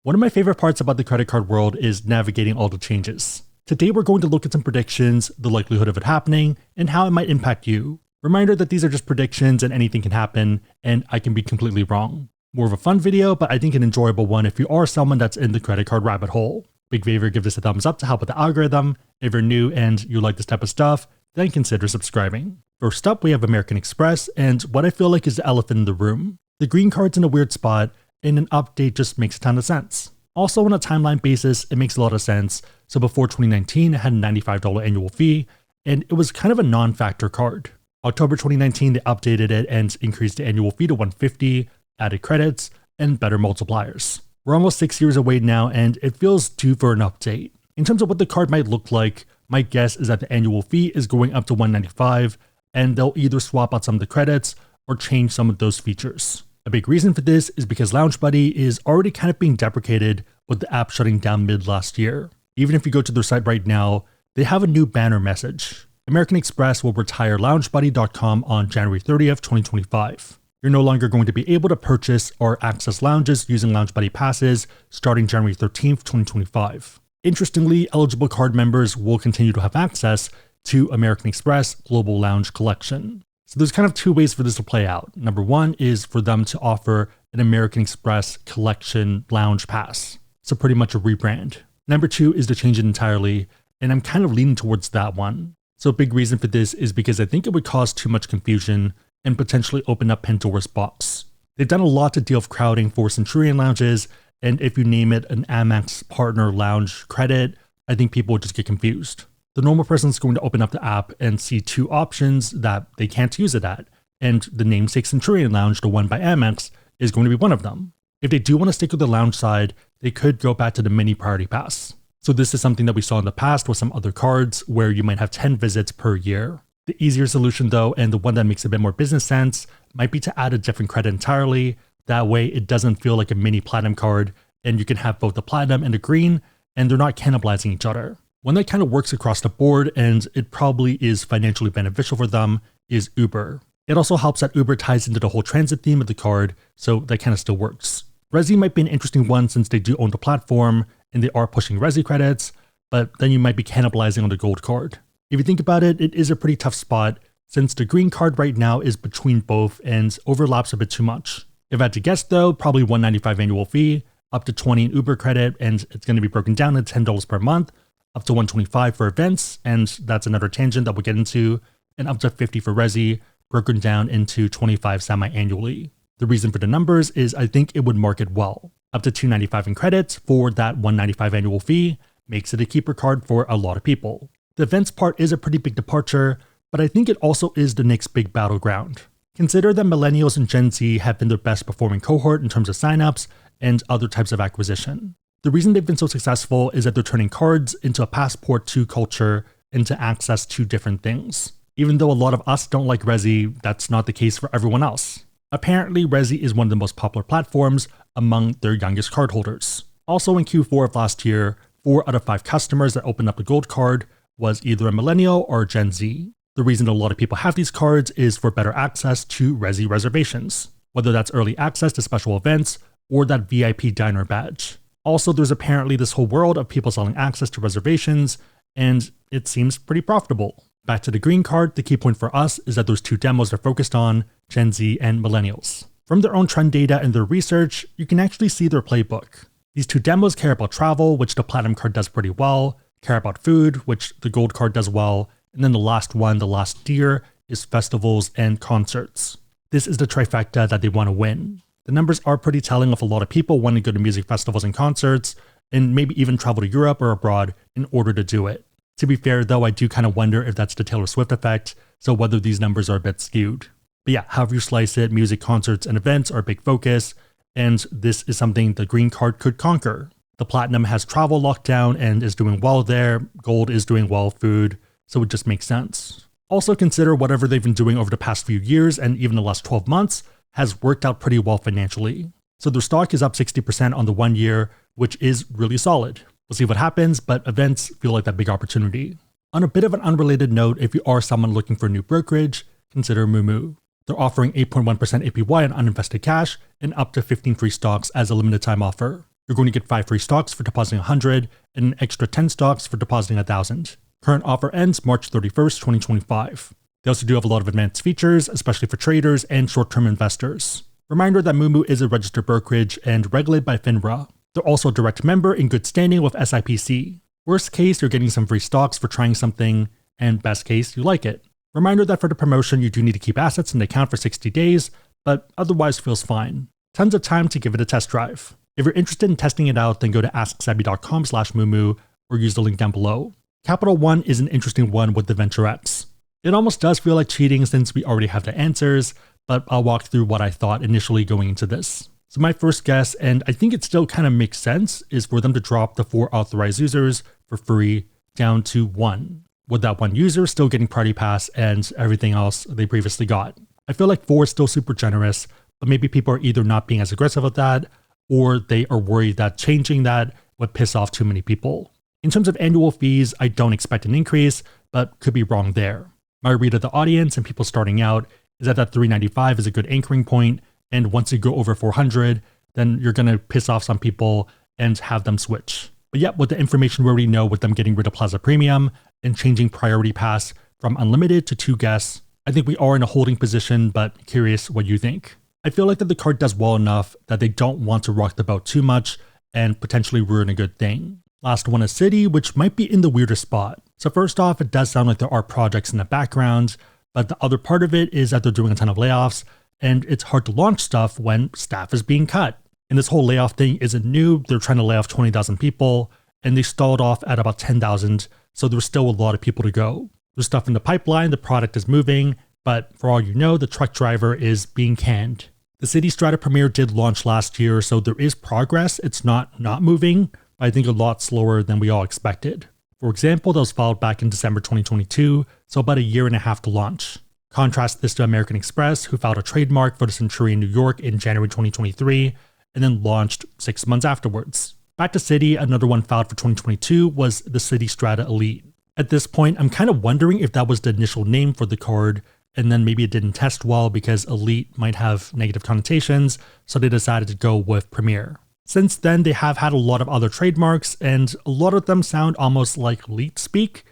One of my favorite parts about the credit card world is navigating all the changes. Today we're going to look at some predictions, the likelihood of it happening, and how it might impact you. Reminder that these are just predictions and anything can happen, and I can be completely wrong. More of a fun video, but I think an enjoyable one if you are someone that's in the credit card rabbit hole. Big favor, give this a thumbs up to help with the algorithm. If you're new and you like this type of stuff, then consider subscribing. First up, we have American Express, and what I feel like is the elephant in the room. The green card's in a weird spot, and an update just makes a ton of sense. Also, on a timeline basis, it makes a lot of sense. So before 2019, it had a $95 annual fee, and it was kind of a non-factor card. October 2019, they updated it and increased the annual fee to $150, added credits, and better multipliers. We're almost 6 years away now, and it feels due for an update. In terms of what the card might look like, my guess is that the annual fee is going up to $195, and they'll either swap out some of the credits or change some of those features. A big reason for this is because Lounge Buddy is already kind of being deprecated with the app shutting down mid last year. Even if you go to their site right now, they have a new banner message. American Express will retire LoungeBuddy.com on January 30th, 2025. You're no longer going to be able to purchase or access lounges using Lounge Buddy passes starting January 13th, 2025. Interestingly, eligible card members will continue to have access to American Express Global Lounge Collection. So there's kind of two ways for this to play out. Number one is for them to offer an American Express Collection Lounge Pass. So pretty much a rebrand. Number two is to change it entirely, and I'm kind of leaning towards that one. So a big reason for this is because I think it would cause too much confusion and potentially open up Pandora's box. They've done a lot to deal with crowding for Centurion lounges, and if you name it an Amex partner lounge credit, I think people would just get confused. The normal person is going to open up the app and see two options that they can't use it at, and the namesake Centurion Lounge, the one by Amex, is going to be one of them. If they do want to stick with the lounge side, they could go back to the mini priority pass. So this is something that we saw in the past with some other cards where you might have 10 visits per year. The easier solution though, and the one that makes a bit more business sense, might be to add a different credit entirely. That way it doesn't feel like a mini platinum card, and you can have both the platinum and the green, and they're not cannibalizing each other. One that kind of works across the board, and it probably is financially beneficial for them, is Uber. It also helps that Uber ties into the whole transit theme of the card, so that kind of still works. Resi might be an interesting one since they do own the platform, and they are pushing Resi credits, but then you might be cannibalizing on the gold card. If you think about it, it is a pretty tough spot, since the green card right now is between both and overlaps a bit too much. If I had to guess though, probably $195 annual fee, up to $20 in Uber credit, and it's going to be broken down to $10 per month, up to $125 for events, and that's another tangent that we'll get into, and up to $50 for Resi, broken down into $25 semi-annually. The reason for the numbers is I think it would market well. Up to $295 in credits for that $195 annual fee makes it a keeper card for a lot of people. The events part is a pretty big departure, but I think it also is the next big battleground. Consider that millennials and Gen Z have been their best performing cohort in terms of signups and other types of acquisition. The reason they've been so successful is that they're turning cards into a passport to culture and to access to different things. Even though a lot of us don't like Resi, that's not the case for everyone else. Apparently, Resi is one of the most popular platforms among their youngest cardholders. Also in Q4 of last year, 4 out of 5 customers that opened up the gold card was either a millennial or a Gen Z. The reason a lot of people have these cards is for better access to Resi reservations, whether that's early access to special events or that VIP diner badge. Also, there's apparently this whole world of people selling access to reservations, and it seems pretty profitable. Back to the green card, the key point for us is that those two demos they're focused on, Gen Z and millennials. From their own trend data and their research, you can actually see their playbook. These two demos care about travel, which the platinum card does pretty well, care about food, which the gold card does well, and then the last one, the last tier, is festivals and concerts. This is the trifecta that they want to win. The numbers are pretty telling of a lot of people wanting to go to music festivals and concerts, and maybe even travel to Europe or abroad in order to do it. To be fair though, I do kind of wonder if that's the Taylor Swift effect, so whether these numbers are a bit skewed. But yeah, however you slice it, music, concerts, and events are a big focus, and this is something the green card could conquer. The platinum has travel locked down and is doing well there, gold is doing well, food, so it just makes sense. Also consider whatever they've been doing over the past few years and even the last 12 months has worked out pretty well financially. So their stock is up 60% on the 1 year, which is really solid. We'll see what happens, but events feel like that big opportunity. On a bit of an unrelated note, if you are someone looking for a new brokerage, consider Moomoo. They're offering 8.1% APY on uninvested cash and up to 15 free stocks as a limited time offer. You're going to get 5 free stocks for depositing 100 and an extra 10 stocks for depositing 1,000. Current offer ends March 31st, 2025. They also do have a lot of advanced features, especially for traders and short-term investors. Reminder that Moomoo is a registered brokerage and regulated by FINRA. They're also a direct member in good standing with SIPC. Worst case, you're getting some free stocks for trying something, and best case, you like it. Reminder that for the promotion, you do need to keep assets in the account for 60 days, but otherwise feels fine. Tons of time to give it a test drive. If you're interested in testing it out, then go to asksabby.com/Moomoo or use the link down below. Capital One is an interesting one with the Venture X. It almost does feel like cheating since we already have the answers, but I'll walk through what I thought initially going into this. So my first guess, and I think it still kind of makes sense, is for them to drop the 4 authorized users for free down to 1, with that 1 user still getting Party Pass and everything else they previously got. I feel like 4 is still super generous, but maybe people are either not being as aggressive with that, or they are worried that changing that would piss off too many people. In terms of annual fees, I don't expect an increase, but could be wrong there. My read of the audience and people starting out is that $395 is a good anchoring point, and once you go over 400, then you're going to piss off some people and have them switch. But yet, with the information we already know with them getting rid of Plaza Premium and changing Priority Pass from unlimited to 2 guests, I think we are in a holding position, but curious what you think. I feel like that the card does well enough that they don't want to rock the boat too much and potentially ruin a good thing. Last one is Citi, which might be in the weirdest spot. So first off, it does sound like there are projects in the background, but the other part of it is that they're doing a ton of layoffs, and it's hard to launch stuff when staff is being cut. And this whole layoff thing isn't new. They're trying to lay off 20,000 people, and they stalled off at about 10,000, so there's still a lot of people to go. There's stuff in the pipeline, the product is moving, but for all you know, the truck driver is being canned. The Citi Strata Premier did launch last year, so there is progress. It's not moving, but I think a lot slower than we all expected. For example, that was filed back in December 2022, so about a year and a half to launch. Contrast this to American Express, who filed a trademark for the Centurion New York in January 2023, and then launched 6 months afterwards. Back to Citi, another one filed for 2022 was the Citi Strata Elite. At this point, I'm kind of wondering if that was the initial name for the card, and then maybe it didn't test well because Elite might have negative connotations, so they decided to go with Premier. Since then, they have had a lot of other trademarks, and a lot of them sound almost like Elite speak,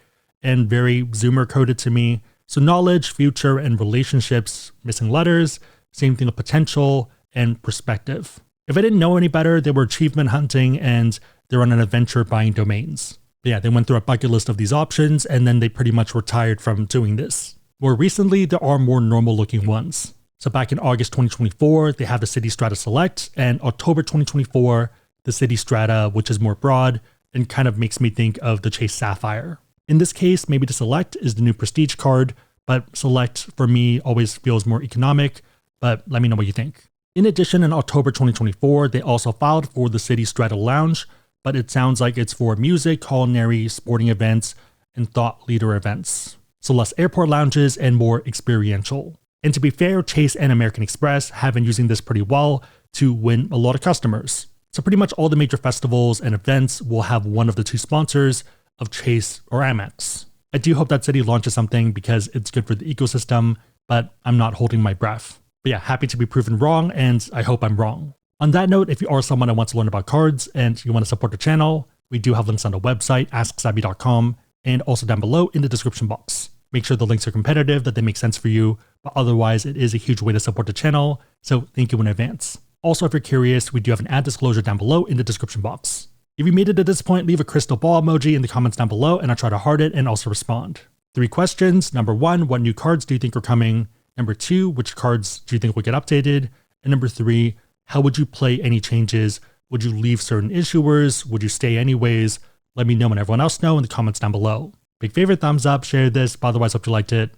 and very Zoomer coded to me. So knowledge, future, and relationships, missing letters, same thing with potential and perspective. If I didn't know any better, they were achievement hunting and they're on an adventure buying domains. But yeah, they went through a bucket list of these options and then they pretty much retired from doing this. More recently, there are more normal looking ones. So back in August 2024, they have the Citi Strata Select, and October 2024, the Citi Strata, which is more broad and kind of makes me think of the Chase Sapphire. In this case, maybe the Select is the new prestige card, but Select for me always feels more economic, but let me know what you think. In addition, in October 2024, they also filed for the Citi Strata Lounge, but it sounds like it's for music, culinary, sporting events, and thought leader events. So less airport lounges and more experiential. And to be fair, Chase and American Express have been using this pretty well to win a lot of customers. So pretty much all the major festivals and events will have one of the 2 sponsors of Chase or Amex. I do hope that Citi launches something because it's good for the ecosystem, but I'm not holding my breath. But yeah, happy to be proven wrong, and I hope I'm wrong. On that note, if you are someone that wants to learn about cards and you want to support the channel, we do have links on the website, asksabby.com, and also down below in the description box. Make sure the links are competitive, that they make sense for you, but otherwise it is a huge way to support the channel, so thank you in advance. Also, if you're curious, we do have an ad disclosure down below in the description box. If you made it to this point, leave a crystal ball emoji in the comments down below and I'll try to heart it and also respond. 3 questions. Number 1, what new cards do you think are coming? Number 2, which cards do you think will get updated? And number 3, how would you play any changes? Would you leave certain issuers? Would you stay anyways? Let me know and everyone else know in the comments down below. Big favorite, thumbs up, share this, but otherwise hope you liked it.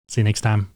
See you next time.